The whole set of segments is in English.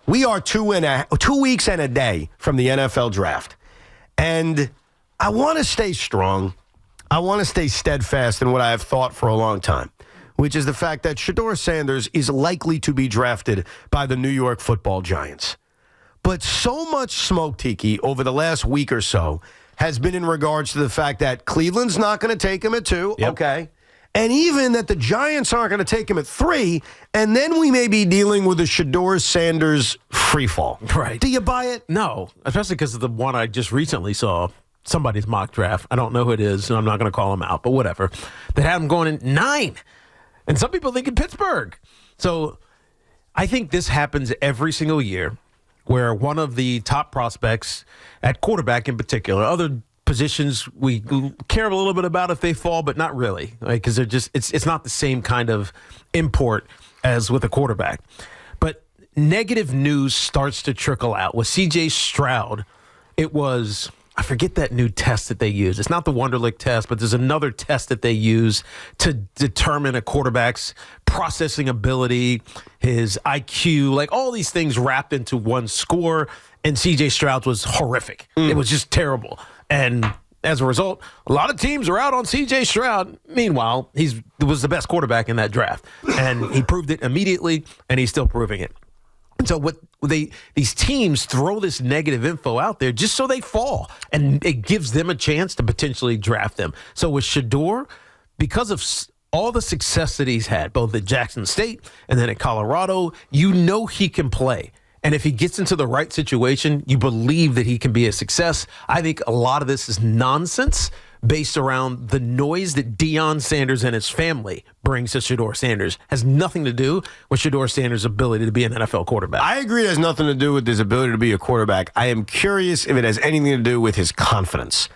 We are 2 weeks and a day from the NFL draft. And I want to stay strong. I want to stay steadfast in what I have thought for a long time, which is the fact that Shedeur Sanders is likely to be drafted by the New York Football Giants. But so much smoke, Tiki, over the last week or so has been in regards to the fact that Cleveland's not going to take him at 2, okay, and even that the Giants aren't going to take him at 3, and then we may be dealing with a Shedeur Sanders freefall. Right. Do you buy it? No, especially because of the one I just recently saw, somebody's mock draft. I don't know who it is, and I'm not going to call him out, but whatever. That had him going in 9, and some people think in Pittsburgh. So I think this happens every single year, where one of the top prospects at quarterback in particular, other positions we care a little bit about if they fall, but not really, because they're just it's not the same kind of import as with a quarterback. But negative news starts to trickle out. With C.J. Stroud, it was, I forget that new test that they use. It's not the Wonderlic test, but there's another test that they use to determine a quarterback's processing ability, his IQ, like all these things wrapped into one score. And C.J. Stroud was horrific. It was just terrible. And as a result, a lot of teams are out on C.J. Stroud. Meanwhile, he was the best quarterback in that draft. And he proved it immediately, and he's still proving it. And so these teams throw this negative info out there just so they fall, and it gives them a chance to potentially draft them. So with Shedeur, because of all the success that he's had, both at Jackson State and then at Colorado, you know he can play. And if he gets into the right situation, you believe that he can be a success. I think a lot of this is nonsense based around the noise that Deion Sanders and his family brings to Shedeur Sanders. Has nothing to do with Shedeur Sanders' ability to be an NFL quarterback. I agree it has nothing to do with his ability to be a quarterback. I am curious if it has anything to do with his confidence.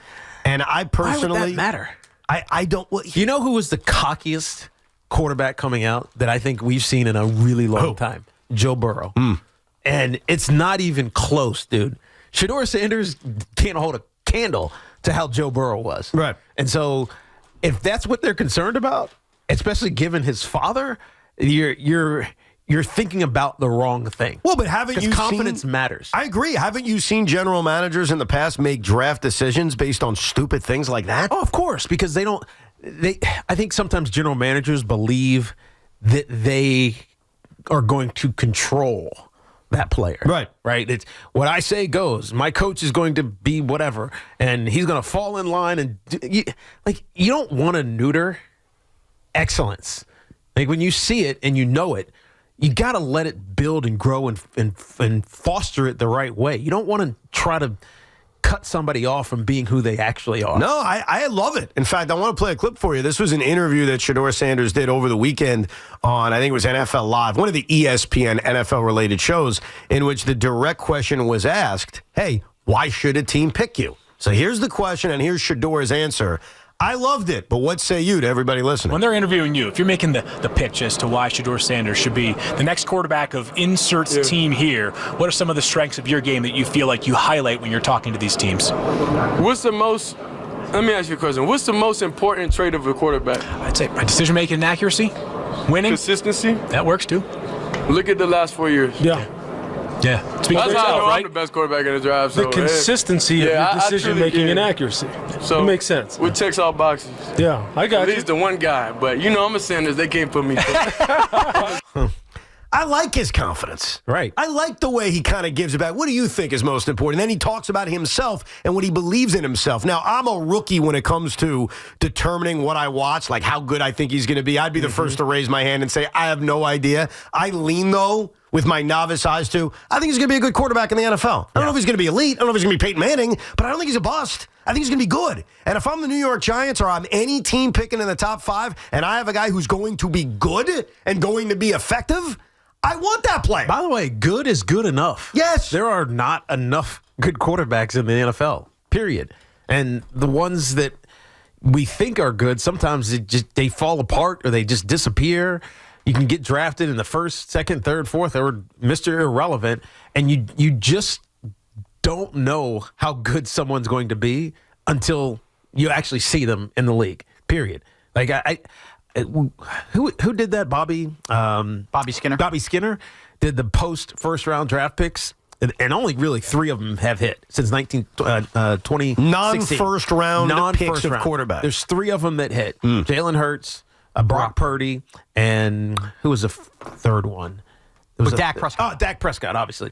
And I personally... Why would that matter? I don't... Well, you know who was the cockiest quarterback coming out that I think we've seen in a really long time? Joe Burrow. And it's not even close, dude. Shedeur Sanders can't hold a candle to how Joe Burrow was. Right. And so if that's what they're concerned about, especially given his father, you're thinking about the wrong thing. Well, but haven't you confidence matters. I agree. Haven't you seen general managers in the past make draft decisions based on stupid things like that? Oh, of course, because I think sometimes general managers believe that they are going to control that player. Right. It's what I say goes. My coach is going to be whatever, and he's going to fall in line. And you don't want to neuter excellence. Like when you see it and you know it, you got to let it build and grow and foster it the right way. You don't want to try to cut somebody off from being who they actually are. No, I love it. In fact, I want to play a clip for you. This was an interview that Shedeur Sanders did over the weekend on, I think it was NFL Live, one of the ESPN NFL-related shows, in which the direct question was asked, hey, why should a team pick you? So here's the question, and here's Shedeur's answer. I loved it, but what say you to everybody listening? When they're interviewing you, if you're making the pitch as to why Shedeur Sanders should be the next quarterback of inserts team here, what are some of the strengths of your game that you feel like you highlight when you're talking to these teams? Let me ask you a question. What's the most important trait of a quarterback? I'd say decision-making and accuracy, winning. Consistency? That works too. Look at the last 4 years. Yeah. That's how I know I'm the best quarterback in the draft. The consistency of your decision-making and accuracy. So it makes sense. It checks all boxes. Yeah, I got you. He's the one guy, but I'm a Sanders. They can't put me through. I like his confidence. Right. I like the way he kind of gives it back. What do you think is most important? Then he talks about himself and what he believes in himself. Now, I'm a rookie when it comes to determining what I watch, like how good I think he's going to be. I'd be the first to raise my hand and say, I have no idea. I lean, though, with my novice eyes, too. I think he's going to be a good quarterback in the NFL. I don't know if he's going to be elite. I don't know if he's going to be Peyton Manning, but I don't think he's a bust. I think he's going to be good. And if I'm the New York Giants or I'm any team picking in the top 5 and I have a guy who's going to be good and going to be effective, I want that player. By the way, good is good enough. Yes. There are not enough good quarterbacks in the NFL, period. And the ones that we think are good, sometimes they fall apart or they just disappear. You can get drafted in the first, second, third, fourth, or Mr. Irrelevant, and you just don't know how good someone's going to be until you actually see them in the league, period. Like, who did that? Bobby Skinner. Bobby Skinner did the post first round draft picks, and only really 3 of them have hit since 2016. Non-first round picks of quarterback. There's 3 of them that hit. Jalen Hurts, Brock Purdy, and who was the third one? Dak Prescott. Oh, Dak Prescott, obviously.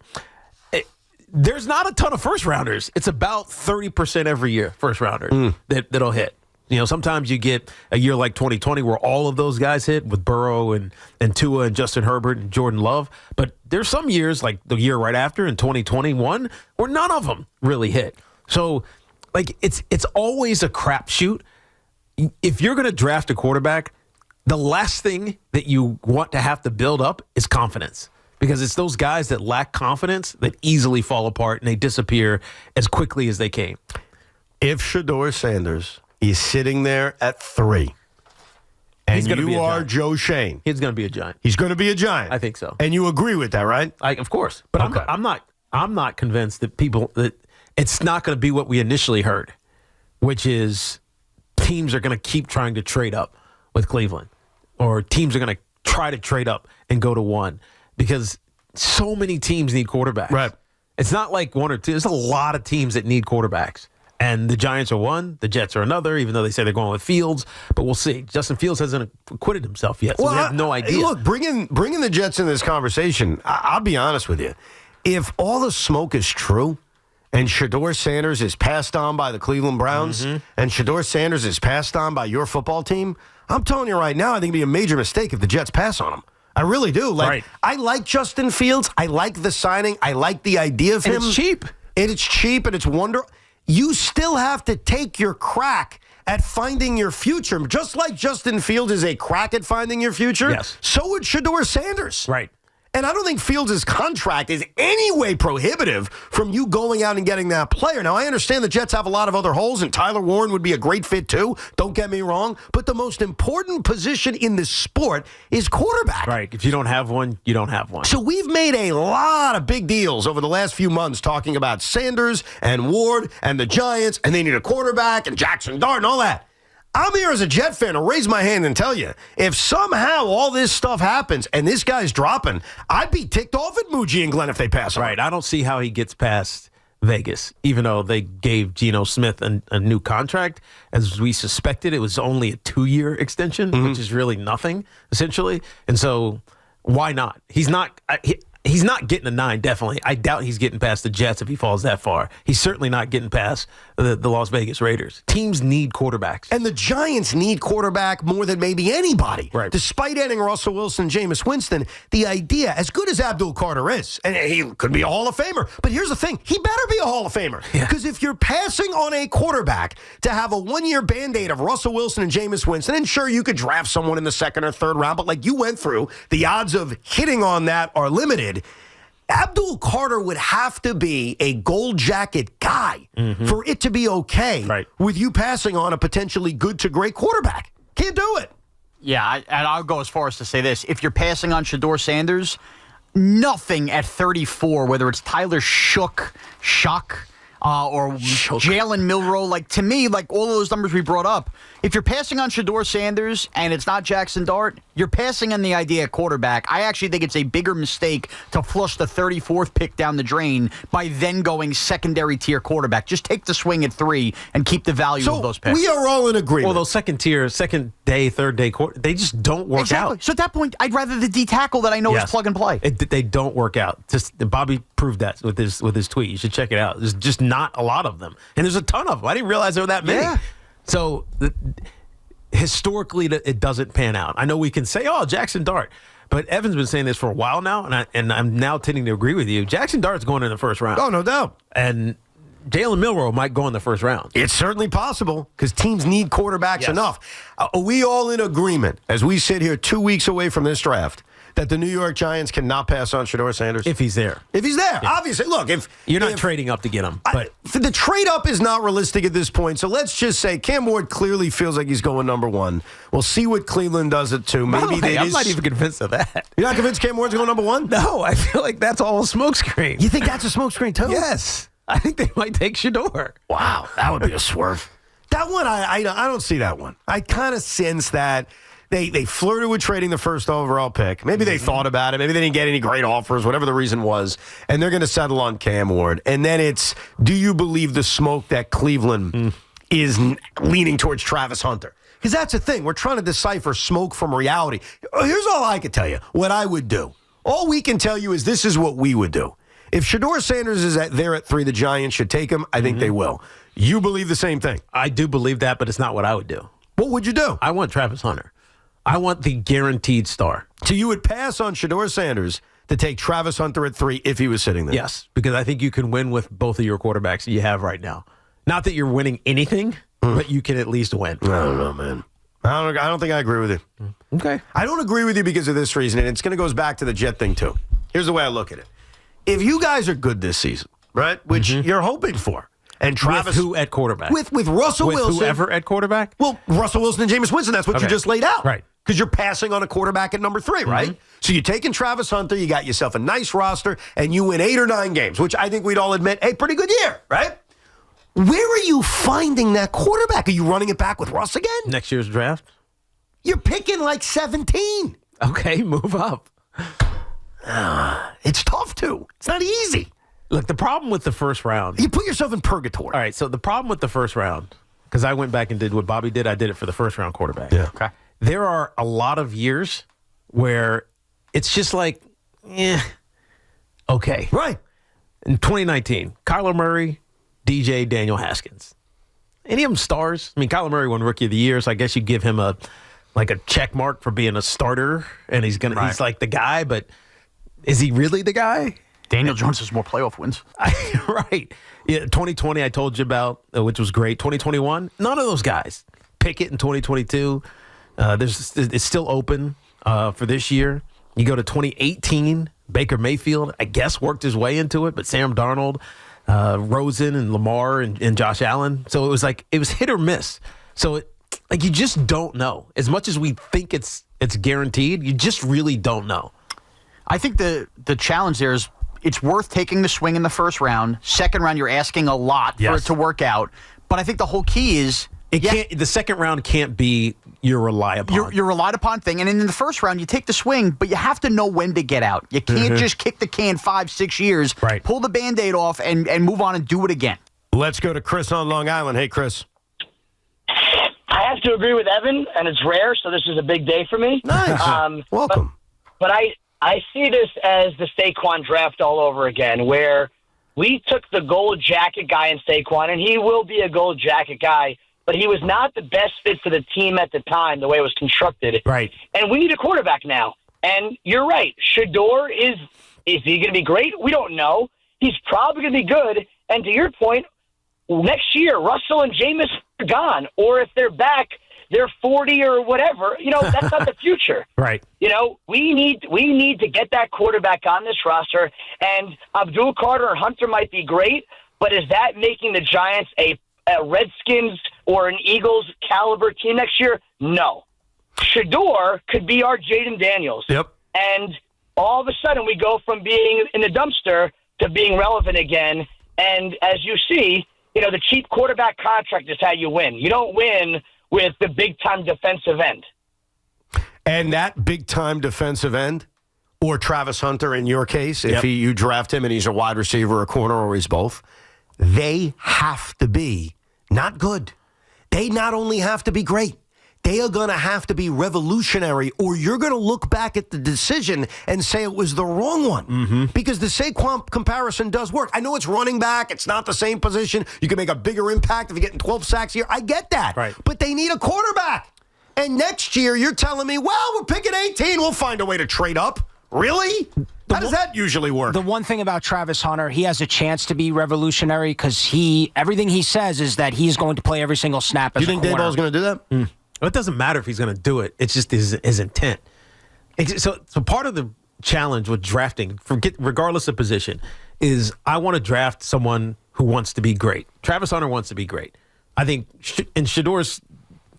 There's not a ton of first rounders. It's about 30% every year, first rounder that'll hit. Sometimes you get a year like 2020 where all of those guys hit with Burrow and Tua and Justin Herbert and Jordan Love. But there's some years, like the year right after in 2021, where none of them really hit. So, it's always a crapshoot. If you're going to draft a quarterback, the last thing that you want to have to build up is confidence. Because it's those guys that lack confidence that easily fall apart and they disappear as quickly as they came. If Shedeur Sanders is sitting there at 3, and you are Joe Shane, he's going to be a Giant. He's going to be a Giant. I think so. And you agree with that, right? Of course. But okay. I'm not convinced that it's not going to be what we initially heard, which is teams are going to keep trying to trade up with Cleveland, or teams are going to try to trade up and go to 1. Because so many teams need quarterbacks. Right. It's not like 1 or 2. There's a lot of teams that need quarterbacks. And the Giants are one, the Jets are another, even though they say they're going with Fields. But we'll see. Justin Fields hasn't acquitted himself yet, so we have no idea. Look, bringing the Jets into this conversation, I'll be honest with you. If all the smoke is true, and Shedeur Sanders is passed on by the Cleveland Browns, and Shedeur Sanders is passed on by your football team, I'm telling you right now, I think it'd be a major mistake if the Jets pass on him. I really do. Right. I like Justin Fields. I like the signing. I like the idea of him. And it's cheap. And it's cheap, and it's wonderful. You still have to take your crack at finding your future. Just like Justin Fields is a crack at finding your future, yes, so would Shedeur Sanders. Right. And I don't think Fields' contract is any way prohibitive from you going out and getting that player. Now, I understand the Jets have a lot of other holes, and Tyler Warren would be a great fit too. Don't get me wrong. But the most important position in this sport is quarterback. Right. If you don't have one, you don't have one. So we've made a lot of big deals over the last few months talking about Sanders and Ward and the Giants, and they need a quarterback and Jackson Dart and all that. I'm here as a Jet fan to raise my hand and tell you, if somehow all this stuff happens and this guy's dropping, I'd be ticked off at Muji and Glenn if they pass on. Right. I don't see how he gets past Vegas, even though they gave Geno Smith a new contract. As we suspected, it was only a 2-year extension, which is really nothing, essentially. And so why not? He's not getting a 9, definitely. I doubt he's getting past the Jets if he falls that far. He's certainly not getting past the Las Vegas Raiders. Teams need quarterbacks. And the Giants need quarterback more than maybe anybody. Right. Despite adding Russell Wilson and Jameis Winston, the idea, as good as Abdul Carter is, and he could be a Hall of Famer, but here's the thing, he better be a Hall of Famer. Because if you're passing on a quarterback to have a 1-year Band-Aid of Russell Wilson and Jameis Winston, and sure, you could draft someone in the 2nd or 3rd round, but like you went through, the odds of hitting on that are limited. Abdul Carter would have to be a gold jacket guy for it to be okay with you passing on a potentially good to great quarterback. Can't do it. Yeah, and I'll go as far as to say this. If you're passing on Shedeur Sanders, nothing at 34, whether it's Tyler Shock, or Jalen Milroe, to me, all of those numbers we brought up, if you're passing on Shedeur Sanders and it's not Jackson Dart, you're passing on the idea of quarterback. I actually think it's a bigger mistake to flush the 34th pick down the drain by then going secondary tier quarterback. Just take the swing at 3 and keep the value of those picks. We are all in agreement. Well, those second day, 3rd day, they just don't work out. So at that point, I'd rather the D tackle that I know is plug and play. They don't work out. Just Bobby proved that with his tweet. You should check it out. There's just not a lot of them, and there's a ton of them. I didn't realize there were that many. Yeah. So historically, it doesn't pan out. I know we can say, "Oh, Jackson Dart," but Evan's been saying this for a while now, and I'm now tending to agree with you. Jackson Dart's going in the 1st round. Oh, no doubt. And Jalen Milroe might go in the 1st round. It's certainly possible because teams need quarterbacks enough. Are we all in agreement as we sit here 2 weeks away from this draft that the New York Giants cannot pass on Shedeur Sanders? If he's there. If he's there. Yeah. Obviously, look, if you're not trading up to get him. But the trade up is not realistic at this point. So let's just say Cam Ward clearly feels like he's going number 1. We'll see what Cleveland does it too. Maybe I'm not even convinced of that. You're not convinced Cam Ward's going number 1? No, I feel like that's all a smokescreen. You think that's a smokescreen too? Yes. I think they might take Shedeur. Wow, that would be a swerve. That one, I don't see that one. I kind of sense that They flirted with trading the first overall pick. Maybe they thought about it. Maybe they didn't get any great offers, whatever the reason was. And they're going to settle on Cam Ward. And then it's, do you believe the smoke that Cleveland is leaning towards Travis Hunter? Because that's the thing. We're trying to decipher smoke from reality. Here's all I could tell you, what I would do. All we can tell you is this is what we would do. If Shedeur Sanders is there at 3, the Giants should take him. I think they will. You believe the same thing? I do believe that, but it's not what I would do. What would you do? I want Travis Hunter. I want the guaranteed star. So you would pass on Shedeur Sanders to take Travis Hunter at 3 if he was sitting there? Yes, because I think you can win with both of your quarterbacks that you have right now. Not that you're winning anything, but you can at least win. I don't know, man. I don't think I agree with you. Okay. I don't agree with you because of this reason, and it's going to go back to the Jet thing, too. Here's the way I look at it. If you guys are good this season, right, which you're hoping for, and Travis... With who at quarterback? With Russell Wilson. With whoever at quarterback? Well, Russell Wilson and Jameis Winston, that's what you just laid out. Right. Because you're passing on a quarterback at number 3, right? So you're taking Travis Hunter, you got yourself a nice roster, and you win 8 or 9 games, which I think we'd all admit, hey, pretty good year, right? Where are you finding that quarterback? Are you running it back with Russ again? Next year's draft? You're picking like 17. Okay, move up. It's tough, too. It's not easy. Look, the problem with the first round... You put yourself in purgatory. All right, so the problem with the first round, because I went back and did what Bobby did, I did it for the first round quarterback. Yeah. Okay. There are a lot of years where it's just like, okay. Right. In 2019, Kyler Murray, DJ, Daniel Haskins. Any of them stars? I mean, Kyler Murray won Rookie of the Year, so I guess you give him a check mark for being a starter, and he's like the guy, but is he really the guy? Daniel Jones has more playoff wins. Right. Yeah, 2020 I told you about, which was great. 2021, none of those guys. Pickett in 2022. It's still open for this year. You go to 2018, Baker Mayfield, I guess, worked his way into it, but Sam Darnold, Rosen, and Lamar, and Josh Allen. So it was hit or miss. So you just don't know. As much as we think it's guaranteed, you just really don't know. I think the challenge there is it's worth taking the swing in the first round. Second round, you're asking a lot for it to work out. But I think the whole key is the second round can't be your rely upon. Your relied upon thing. And in the first round, you take the swing, but you have to know when to get out. You can't just kick the can 5-6 years, pull the Band-Aid off, and move on and do it again. Let's go to Chris on Long Island. Hey, Chris. I have to agree with Evan, and it's rare, so this is a big day for me. Nice. Welcome. But I see this as the Saquon draft all over again, where we took the gold jacket guy in Saquon, and he will be a gold jacket guy, but he was not the best fit for the team at the time, the way it was constructed. Right. And we need a quarterback now. And you're right. Shedeur is he going to be great? We don't know. He's probably going to be good. And to your point, next year, Russell and Jameis are gone. Or if they're back, they're 40 or whatever. That's not the future. Right. We need to get that quarterback on this roster. And Abdul Carter or Hunter might be great, but is that making the Giants a Redskins or an Eagles caliber team next year? No. Shedeur could be our Jaden Daniels. Yep. And all of a sudden we go from being in the dumpster to being relevant again. And as you see, the cheap quarterback contract is how you win. You don't win with the big-time defensive end. And that big-time defensive end, or Travis Hunter in your case, if you draft him and he's a wide receiver, a corner, or he's both, they have to be not good. They not only have to be great, they are going to have to be revolutionary, or you're going to look back at the decision and say it was the wrong one. Because the Saquon comparison does work. I know it's running back. It's not the same position. You can make a bigger impact if you're getting 12 sacks a year. I get that. Right. But they need a quarterback. And next year, you're telling me, well, we're picking 18. We'll find a way to trade up. Really? How does that usually work? The one thing about Travis Hunter, he has a chance to be revolutionary because everything he says is that he's going to play every single snap as a corner. Do you think Dayball's going to do that? Well, it doesn't matter if he's going to do it. It's just his intent. So part of the challenge with drafting, regardless of position, is I want to draft someone who wants to be great. Travis Hunter wants to be great. I think in Shedeur's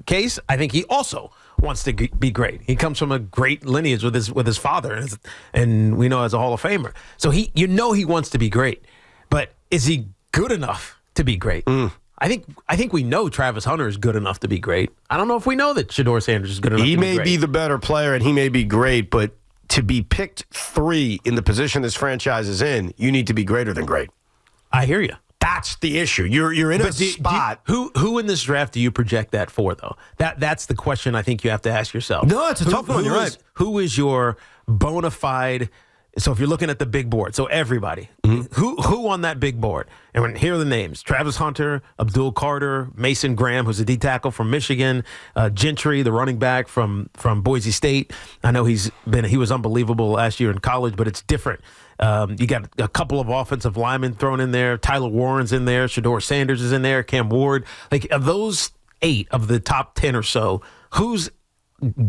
case, I think he also wants to be great. He comes from a great lineage with his father, and we know as a Hall of Famer. So he wants to be great, but is he good enough to be great? I think we know Travis Hunter is good enough to be great. I don't know if we know that Shedeur Sanders is good enough to be great. He may be the better player, and he may be great, but to be picked 3 in the position this franchise is in, you need to be greater than great. I hear you. That's the issue. You're in a spot. Who in this draft do you project that for, though? That's the question I think you have to ask yourself. No, it's a tough one. You're right. Who is your bona fide? So if you're looking at the big board, so everybody, who on that big board? And here are the names: Travis Hunter, Abdul Carter, Mason Graham, who's a D tackle from Michigan, Gentry, the running back from Boise State. I know he was unbelievable last year in college, but it's different. You got a couple of offensive linemen thrown in there. Tyler Warren's in there. Shedeur Sanders is in there. Cam Ward. Like, of those 8 of the top 10 or so, who's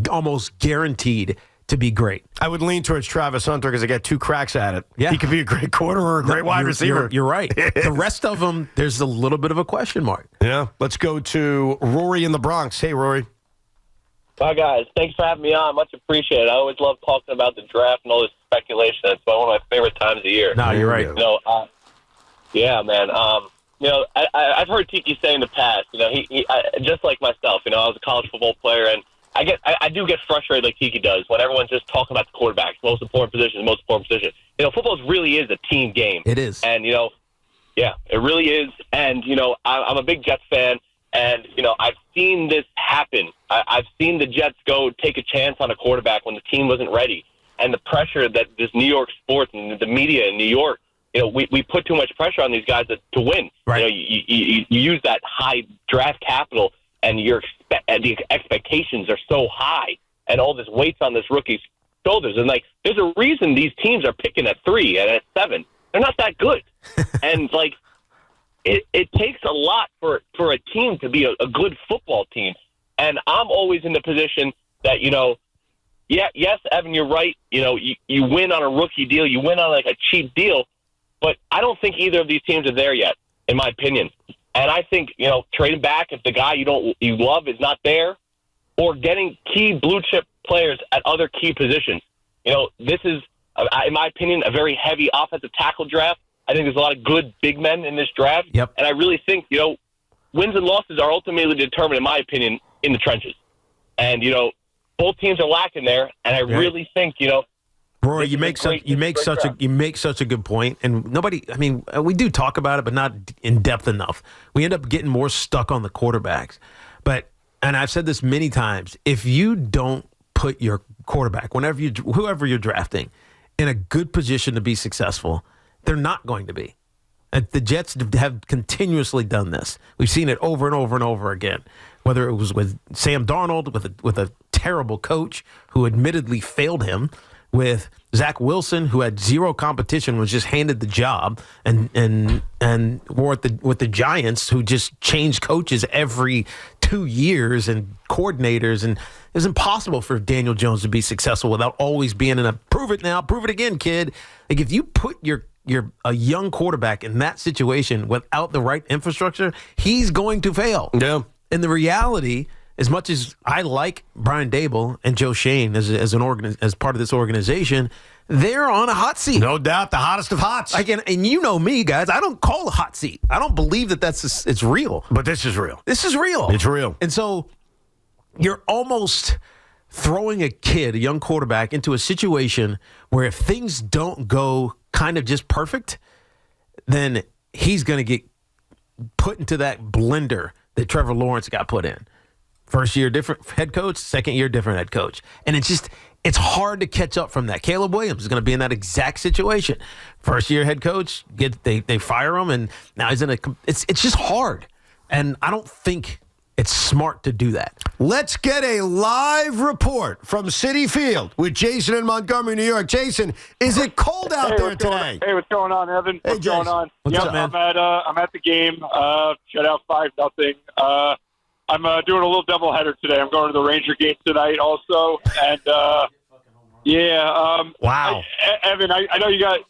almost guaranteed to be great? I would lean towards Travis Hunter because I got 2 cracks at it. Yeah. He could be a great quarter or a great wide receiver. You're right. The rest of them, there's a little bit of a question mark. Yeah. Let's go to Rory in the Bronx. Hey, Rory. Hi, guys. Thanks for having me on. Much appreciated. I always love talking about the draft and all this speculation. It's one of my favorite times of year. No, you're right. Yeah, man. I've heard Tiki say in the past, he just like myself, I was a college football player, and I do get frustrated like Tiki does when everyone's just talking about the quarterback, most important position. Football really is a team game. It is. And, yeah, it really is. And, I'm a big Jets fan. And, I've seen this happen. I've seen the Jets go take a chance on a quarterback when the team wasn't ready. And the pressure that this New York sports and the media in New York, we put too much pressure on these guys to win. Right. You use that high draft capital, and the expectations are so high, and all this weight's on this rookie's shoulders. And, there's a reason these teams are picking at 3 and at 7. They're not that good. And, It takes a lot for a team to be a good football team. And I'm always in the position that, yes, Evan, you're right. You win on a rookie deal. You win on a cheap deal. But I don't think either of these teams are there yet, in my opinion. And I think, trading back if the guy you love is not there, or getting key blue chip players at other key positions. This is, in my opinion, a very heavy offensive tackle draft. I think there's a lot of good big men in this draft. Yep. And I really think, wins and losses are ultimately determined, in my opinion, in the trenches. And, both teams are lacking there. And I really think, Roy, you make such a good point, and we do talk about it, but not in depth enough. We end up getting more stuck on the quarterbacks. And I've said this many times, if you don't put your quarterback, whoever you're drafting, in a good position to be successful, they're not going to be. The Jets have continuously done this. We've seen it over and over and over again, whether it was with Sam Darnold, with a terrible coach who admittedly failed him, with Zach Wilson, who had zero competition, was just handed the job, and with the Giants, who just changed coaches every 2 years and coordinators, and it was impossible for Daniel Jones to be successful without always being in a prove it now, prove it again, kid. If you put a young quarterback in that situation without the right infrastructure, he's going to fail. Yeah. And the reality, as much as I like Brian Daboll and Joe Shane as part of this organization, they're on a hot seat. No doubt, the hottest of hots. And you know me, guys. I don't call a hot seat. I don't believe it's real. But this is real. This is real. It's real. And so you're almost throwing a young quarterback, into a situation where if things don't go kind of just perfect, then he's going to get put into that blender that Trevor Lawrence got put in. First year, different head coach. Second year, different head coach. And it's hard to catch up from that. Caleb Williams is going to be in that exact situation. First year head coach, they fire him, and now he's it's just hard. And I don't think it's smart to do that. Let's get a live report from Citi Field with Jason in Montgomery, New York. Jason, is it cold out there today? Hey, what's going on, Evan? Hey, what's going on? What's up, man? I'm at the game. Shut out 5-0. I'm doing a little doubleheader today. I'm going to the Ranger game tonight also, and wow. Evan, I know you guys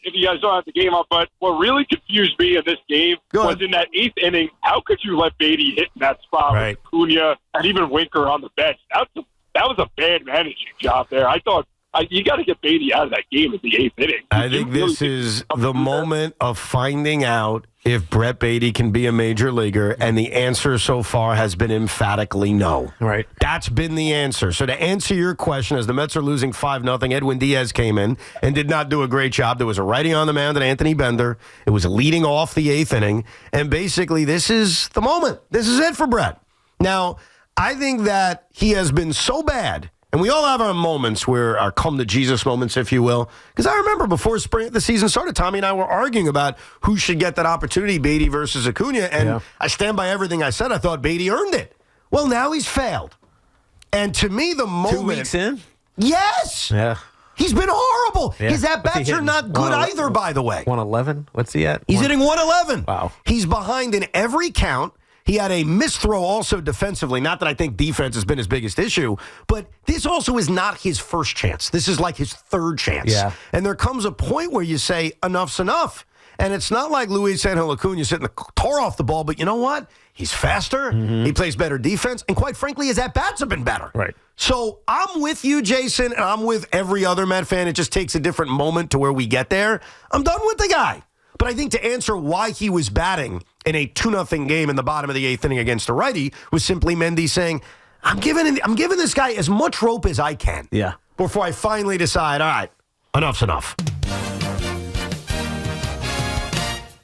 don't have the game up, but what really confused me in this game was in that 8th inning. How could you let Beatty hit in that spot with Cunha and even Winker on the bench? That was a bad managing job there. I thought you got to get Beatty out of that game in the 8th inning. I think this is the moment of finding out if Brett Beatty can be a major leaguer, and the answer so far has been emphatically no. Right. That's been the answer. So to answer your question, as the Mets are losing 5-0, Edwin Diaz came in and did not do a great job. There was a righty on the mound at Anthony Bender. It was leading off the 8th inning, and basically this is the moment. This is it for Brett. Now, I think that he has been so bad. And we all have our moments where our come-to-Jesus moments, if you will. Because I remember before the season started, Tommy and I were arguing about who should get that opportunity, Beatty versus Acuna. And I stand by everything I said. I thought Beatty earned it. Well, now he's failed. And to me, the moment... 2 weeks in? Yes! Yeah. He's been horrible. Yeah. His at-bats are not good either, by the way. 111? What's he at? He's hitting 111. Wow. He's behind in every count. He had a misthrow also defensively. Not that I think defense has been his biggest issue, but this also is not his first chance. This is like his third chance. Yeah. And there comes a point where you say, enough's enough. And it's not like Luis Angel Acuna sitting the tore off the ball, but you know what? He's faster. He plays better defense. And quite frankly, his at-bats have been better. Right. So I'm with you, Jason, and I'm with every other Met fan. It just takes a different moment to where we get there. I'm done with the guy. But I think to answer why he was batting in a 2-0 game in the bottom of the 8th inning against a righty was simply Mendy saying, I'm giving this guy as much rope as I can. Yeah. Before I finally decide, all right, enough's enough.